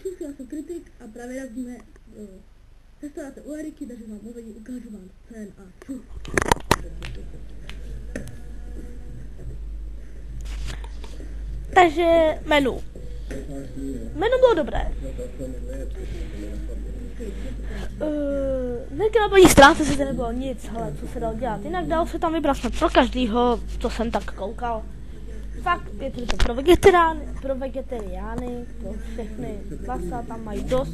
čus, já jsem Kritik a právě jak jsme testováte u Eriky, takže vám ukážu vám scén a čus. Takže menu. Menu bylo dobré. Hnedka na první stránce se nebylo nic, ale co se dalo dělat. Jinak dalo se tam vybrat snad pro každýho, co jsem tak koukal. Fakt je to pro vegetariány, pro všechny klasa, tam mají dost.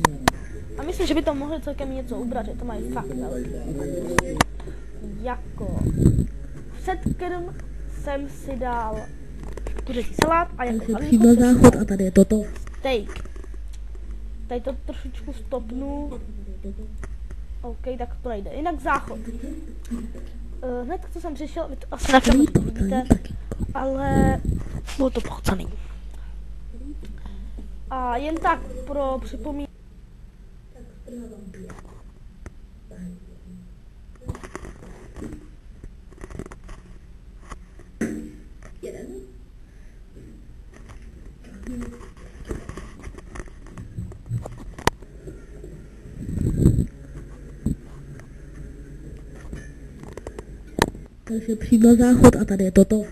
A myslím, že by to mohli celkem něco ubrat, že to mají fakt velký. Jako předkrm jsem si dal kuřecí salát a jako Přímo záchod a tady je toto. Steak. Tady to trošičku stopnu. OK, tak to nejde. Jinak záchod. Hned co jsem přišel, vy to asi na kameře vidíte, ale bylo to pochcaný. A jen tak pro připomínku. Takže přímo záchod a tady je toto.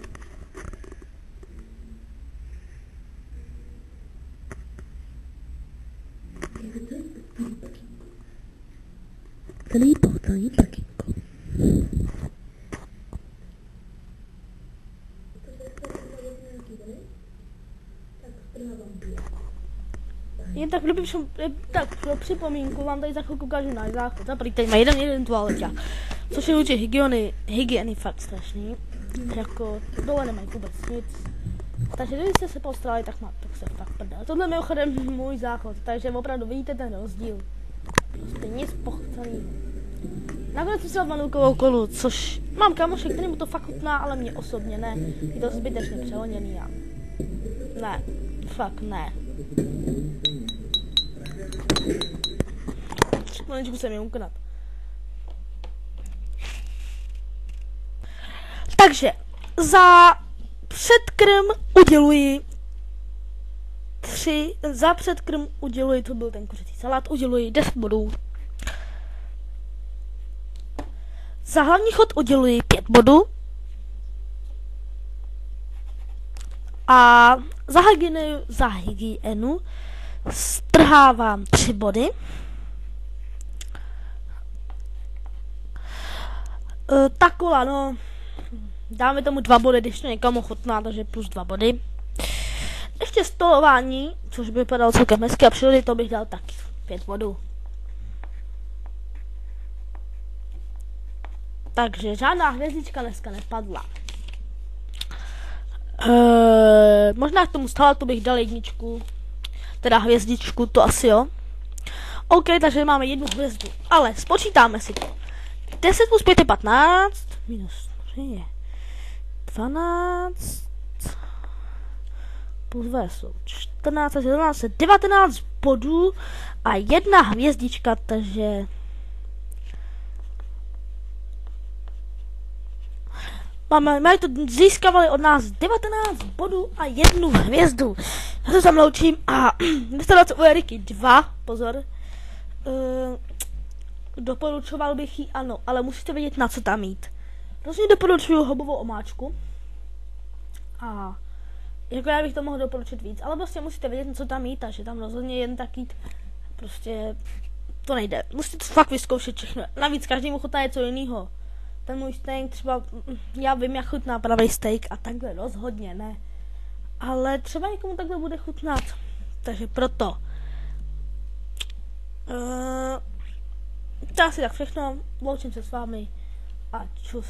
Celý pochcaný prkínko. Jen tak pro připomínku vám tady za chvilku ukážu náš záchod. Zaprý tady má jeden toaleťák. Což je určitě hygieny fakt strašný. Jako dole nemají vůbec nic. Takže když jste se postarali, tak se fakt prdel. Tohle je mimochodem můj záchod, takže opravdu vidíte ten rozdíl. Prostě nic pochcený. Nakonec jsem si dal vanilkovou kolu, což mám kamoše, který mu to fakt chutná, ale mě osobně ne. Je to zbytečně přehoněný a ne, fakt ne. Maličku se mi uknat. Takže za předkrm uděluji 3, za předkrm uděluji, to byl ten kuřecí salát, uděluji 10 bodů. Za hlavní chod uděluji 5 bodů. A za hygienu strhávám 3 body. Ta kola, no, dáme tomu 2 body, když to někomu chutná, takže plus 2 body. Ještě stolování, což by vypadalo celkem hezky, a přírody to bych dal taky 5 bodů. Takže žádná hvězdička dneska nepadla. Možná k tomu salatu bych dal 1, teda hvězdičku, to asi jo. OK, takže máme 1 hvězdu, ale spočítáme si to. 10 plus 5 je 15, minus 3 je 12, plus 2 jsou 14, 17, 19 bodů a 1 hvězdička, takže mají to získávali od nás 19 bodů a 1 hvězdu. Já se tam loučím a restaurace u Eriky 2, pozor. Doporučoval bych ji, ano, ale musíte vědět, na co tam jít. Rozhodně doporučuju hobovou omáčku. A jako já bych to mohl doporučit víc, ale prostě musíte vědět, na co tam jít, takže tam rozhodně jen tak jít. Prostě to nejde. Musíte to fakt vyzkoušet všechno. Navíc každému chutná něco jiného. Ten můj steak třeba, já vím, jak chutná pravý steak a takhle rozhodně ne. Ale třeba někomu takhle bude chutnat. Takže proto. To asi tak všechno. Loučím se s vámi a čus.